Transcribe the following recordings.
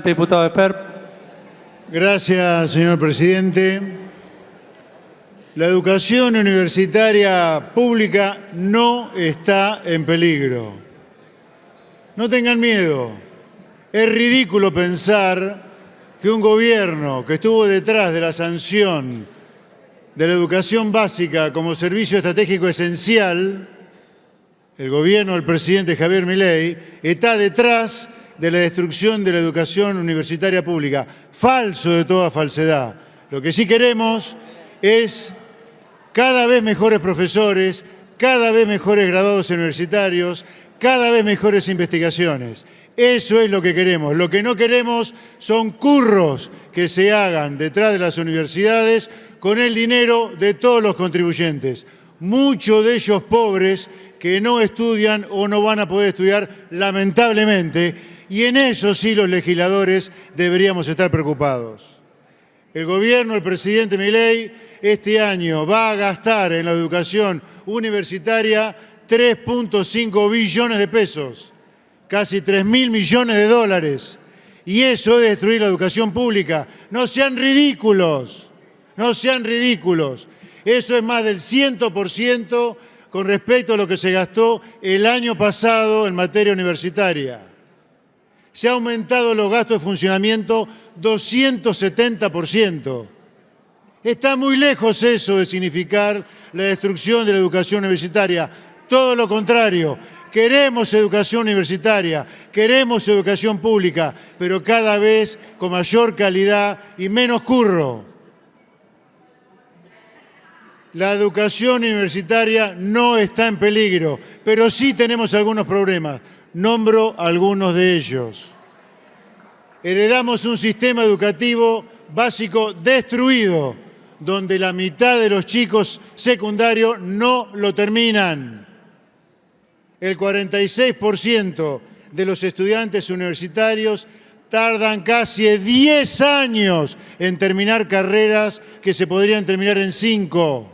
Diputado Esper. Gracias, señor presidente. La educación universitaria pública no está en peligro. No tengan miedo. Es ridículo pensar que un gobierno que estuvo detrás de la sanción de la educación básica como servicio estratégico esencial, el gobierno del presidente Javier Milei, está detrás de la destrucción de la educación universitaria pública. Falso de toda falsedad. Lo que sí queremos es cada vez mejores profesores, cada vez mejores graduados universitarios, cada vez mejores investigaciones. Eso es lo que queremos. Lo que no queremos son curros que se hagan detrás de las universidades con el dinero de todos los contribuyentes. Muchos de ellos pobres que no estudian o no van a poder estudiar, lamentablemente, y en eso sí los legisladores deberíamos estar preocupados. El gobierno del presidente Milei este año va a gastar en la educación universitaria 3.5 billones de pesos, casi 3.000 millones de dólares. Y eso es destruir la educación pública. No sean ridículos, no sean ridículos. Eso es más del 100% con respecto a lo que se gastó el año pasado en materia universitaria. Se han aumentado los gastos de funcionamiento 270%. Está muy lejos eso de significar la destrucción de la educación universitaria. Todo lo contrario, queremos educación universitaria, queremos educación pública, pero cada vez con mayor calidad y menos curro. La educación universitaria no está en peligro, pero sí tenemos algunos problemas. Nombro algunos de ellos. Heredamos un sistema educativo básico destruido, donde la mitad de los chicos secundarios no lo terminan. El 46% de los estudiantes universitarios tardan casi 10 años en terminar carreras que se podrían terminar en 5.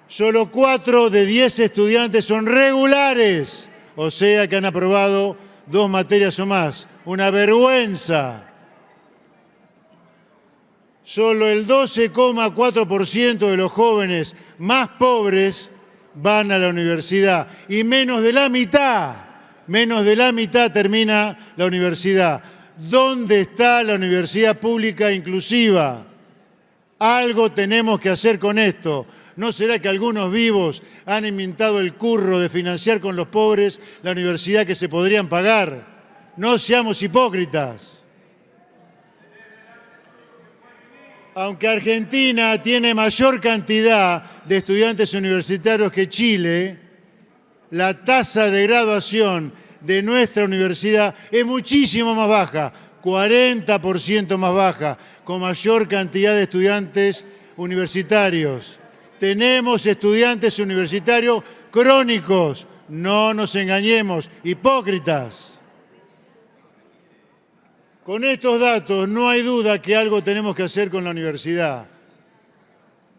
Solo 4 de 10 estudiantes son regulares, o sea que han aprobado 2 materias o más. Una vergüenza. Solo el 12,4% de los jóvenes más pobres van a la universidad y menos de la mitad termina la universidad. ¿Dónde está la universidad pública inclusiva? Algo tenemos que hacer con esto. ¿No será que algunos vivos han inventado el curro de financiar con los pobres la universidad que se podrían pagar? No seamos hipócritas. Aunque Argentina tiene mayor cantidad de estudiantes universitarios que Chile, la tasa de graduación de nuestra universidad es muchísimo más baja, 40% más baja, con mayor cantidad de estudiantes universitarios. Tenemos estudiantes universitarios crónicos, no nos engañemos, hipócritas. Con estos datos no hay duda que algo tenemos que hacer con la universidad.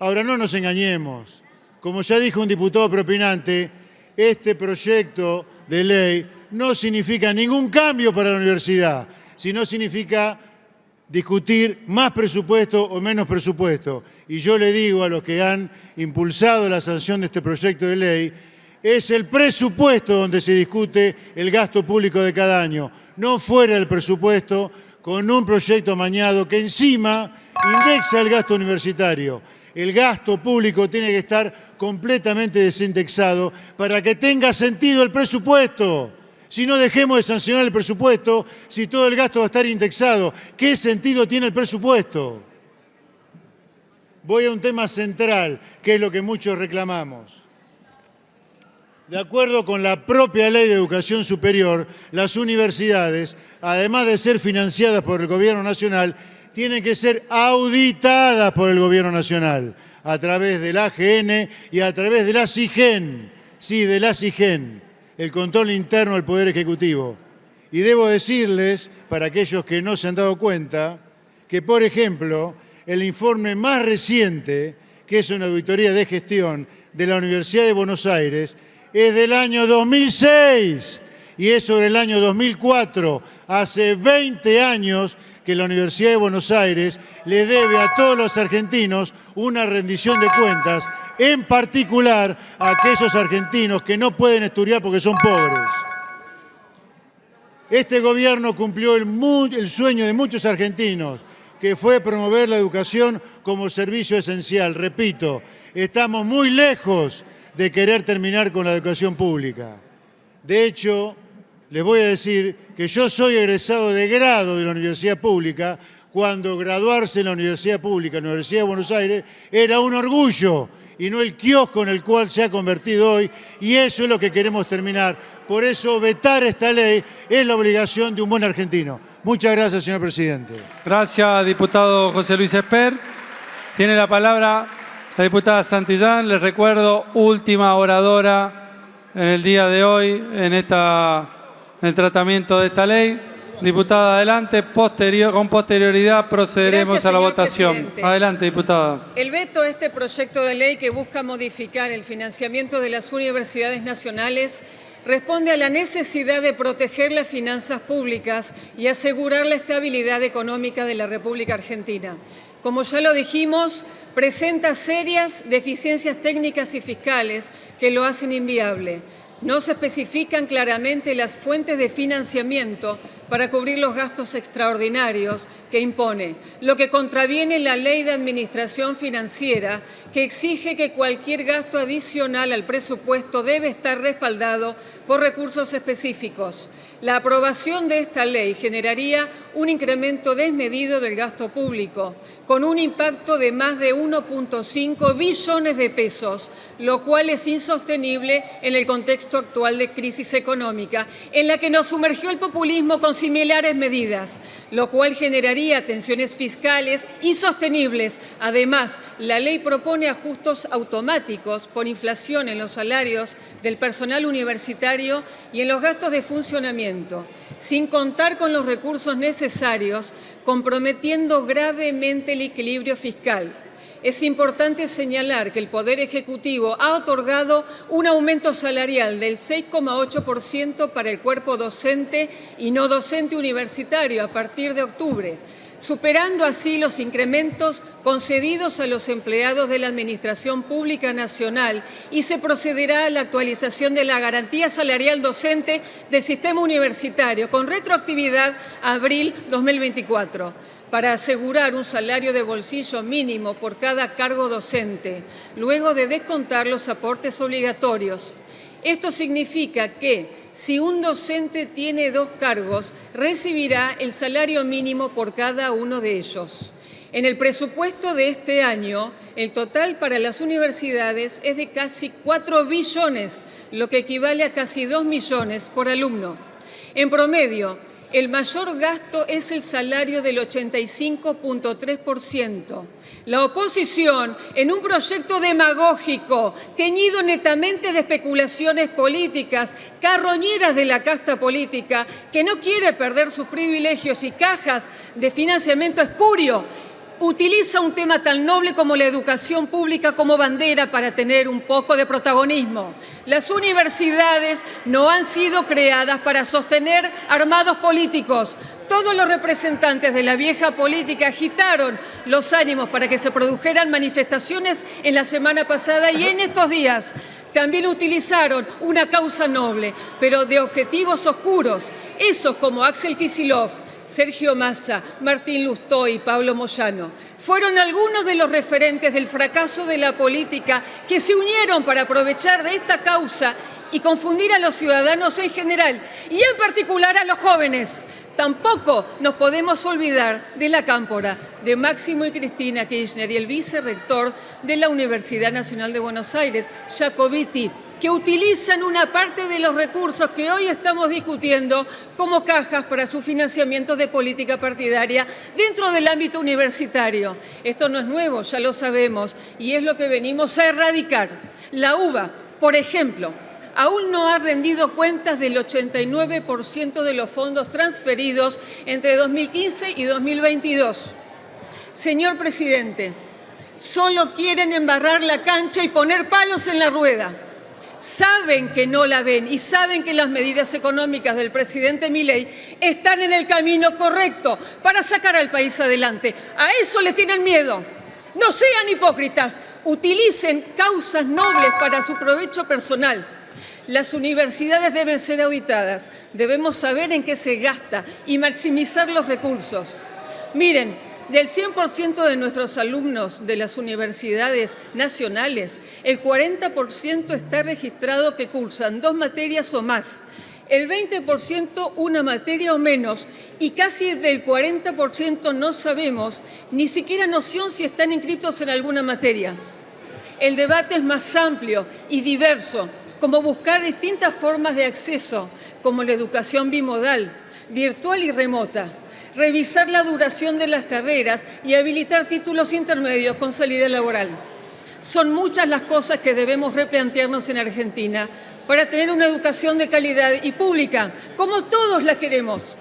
Ahora, no nos engañemos. Como ya dijo un diputado propinante, este proyecto de ley no significa ningún cambio para la universidad, sino significa discutir más presupuesto o menos presupuesto. Y yo le digo a los que han impulsado la sanción de este proyecto de ley, es el presupuesto donde se discute el gasto público de cada año, no fuera del presupuesto con un proyecto amañado que encima indexa el gasto universitario. El gasto público tiene que estar completamente desindexado para que tenga sentido el presupuesto. Si no, dejemos de sancionar el presupuesto, si todo el gasto va a estar indexado. ¿Qué sentido tiene el presupuesto? Voy a un tema central, que es lo que muchos reclamamos. De acuerdo con la propia Ley de Educación Superior, las universidades, además de ser financiadas por el Gobierno Nacional, tienen que ser auditadas por el Gobierno Nacional a través del AGN y a través de la SIGEN. Sí, de la SIGEN, el control interno del Poder Ejecutivo. Y debo decirles, para aquellos que no se han dado cuenta, que, por ejemplo, el informe más reciente, que es una auditoría de gestión de la Universidad de Buenos Aires, es del año 2006 y es sobre el año 2004. Hace 20 años que la Universidad de Buenos Aires le debe a todos los argentinos una rendición de cuentas, en particular a aquellos argentinos que no pueden estudiar porque son pobres. Este gobierno cumplió el sueño de muchos argentinos, que fue promover la educación como servicio esencial. Repito, estamos muy lejos de querer terminar con la educación pública. De hecho, les voy a decir que yo soy egresado de grado de la universidad pública, cuando graduarse en la universidad pública, la Universidad de Buenos Aires, era un orgullo y no el kiosco en el cual se ha convertido hoy, y eso es lo que queremos terminar. Por eso, vetar esta ley es la obligación de un buen argentino. Muchas gracias, señor presidente. Gracias, diputado José Luis Esper. Tiene la palabra la diputada Santillán. Les recuerdo, última oradora en el día de hoy en el tratamiento de esta ley. Diputada, adelante. Con posterioridad procederemos a la votación. Presidente. Adelante, diputada. El veto a este proyecto de ley que busca modificar el financiamiento de las universidades nacionales responde a la necesidad de proteger las finanzas públicas y asegurar la estabilidad económica de la República Argentina. Como ya lo dijimos, presenta serias deficiencias técnicas y fiscales que lo hacen inviable. No se especifican claramente las fuentes de financiamiento para cubrir los gastos extraordinarios que impone, lo que contraviene la Ley de Administración Financiera, que exige que cualquier gasto adicional al presupuesto debe estar respaldado por recursos específicos. La aprobación de esta ley generaría un incremento desmedido del gasto público, con un impacto de más de 1.5 billones de pesos, lo cual es insostenible en el contexto actual de crisis económica, en la que nos sumergió el populismo con similares medidas, lo cual generaría tensiones fiscales insostenibles. Además, la ley propone ajustes automáticos por inflación en los salarios del personal universitario y en los gastos de funcionamiento, sin contar con los recursos necesarios, comprometiendo gravemente el equilibrio fiscal. Es importante señalar que el Poder Ejecutivo ha otorgado un aumento salarial del 6,8% para el cuerpo docente y no docente universitario a partir de octubre, superando así los incrementos concedidos a los empleados de la Administración Pública Nacional, y se procederá a la actualización de la garantía salarial docente del sistema universitario con retroactividad a abril 2024. Para asegurar un salario de bolsillo mínimo por cada cargo docente, luego de descontar los aportes obligatorios. Esto significa que, si un docente tiene 2 cargos, recibirá el salario mínimo por cada uno de ellos. En el presupuesto de este año, el total para las universidades es de casi 4 billones, lo que equivale a casi 2 millones por alumno. En promedio, el mayor gasto es el salario del 85,3%. La oposición, en un proyecto demagógico, teñido netamente de especulaciones políticas, carroñeras de la casta política, que no quiere perder sus privilegios y cajas de financiamiento espurio, utiliza un tema tan noble como la educación pública como bandera para tener un poco de protagonismo. Las universidades no han sido creadas para sostener armados políticos. Todos los representantes de la vieja política agitaron los ánimos para que se produjeran manifestaciones en la semana pasada y en estos días. También utilizaron una causa noble, pero de objetivos oscuros, esos como Axel Kicillof, Sergio Massa, Martín Lustó y Pablo Moyano. Fueron algunos de los referentes del fracaso de la política que se unieron para aprovechar de esta causa y confundir a los ciudadanos en general y en particular a los jóvenes. Tampoco nos podemos olvidar de la cámpora de Máximo y Cristina Kirchner y el vicerrector de la Universidad Nacional de Buenos Aires, Jacobiti, que utilizan una parte de los recursos que hoy estamos discutiendo como cajas para su financiamiento de política partidaria dentro del ámbito universitario. Esto no es nuevo, ya lo sabemos, y es lo que venimos a erradicar. La UBA, por ejemplo, aún no ha rendido cuentas del 89% de los fondos transferidos entre 2015 y 2022. Señor presidente, solo quieren embarrar la cancha y poner palos en la rueda. saben que no la ven y saben que las medidas económicas del presidente Milei están en el camino correcto para sacar al país adelante. A eso le tienen miedo. No sean hipócritas, utilicen causas nobles para su provecho personal. Las universidades deben ser auditadas, debemos saber en qué se gasta y maximizar los recursos. Miren, del 100% de nuestros alumnos de las universidades nacionales, el 40% está registrado que cursan 2 materias o más, el 20% una materia o menos y casi del 40% no sabemos ni siquiera noción si están inscritos en alguna materia. El debate es más amplio y diverso, como buscar distintas formas de acceso, como la educación bimodal, virtual y remota, revisar la duración de las carreras y habilitar títulos intermedios con salida laboral. Son muchas las cosas que debemos replantearnos en Argentina para tener una educación de calidad y pública, como todos la queremos,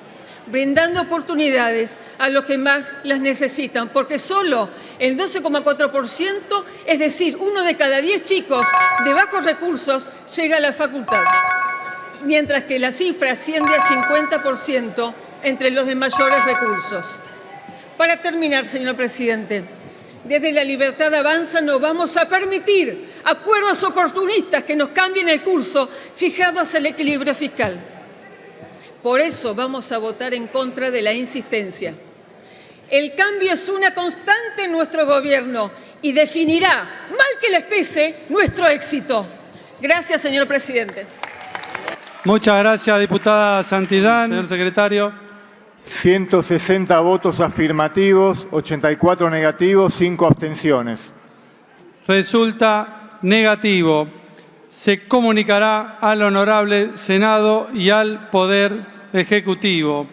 brindando oportunidades a los que más las necesitan, porque solo el 12,4%, es decir, 1 de cada 10 chicos de bajos recursos llega a la facultad, mientras que la cifra asciende al 50% entre los de mayores recursos. Para terminar, señor presidente, desde La Libertad Avanza no vamos a permitir acuerdos oportunistas que nos cambien el curso fijado hacia el equilibrio fiscal. Por eso vamos a votar en contra de la insistencia. El cambio es una constante en nuestro gobierno y definirá, mal que les pese, nuestro éxito. Gracias, señor presidente. Muchas gracias, diputada Santillán. Señor secretario. 160 votos afirmativos, 84 negativos, 5 abstenciones. Resulta negativo. Se comunicará al Honorable Senado y al Poder Ejecutivo.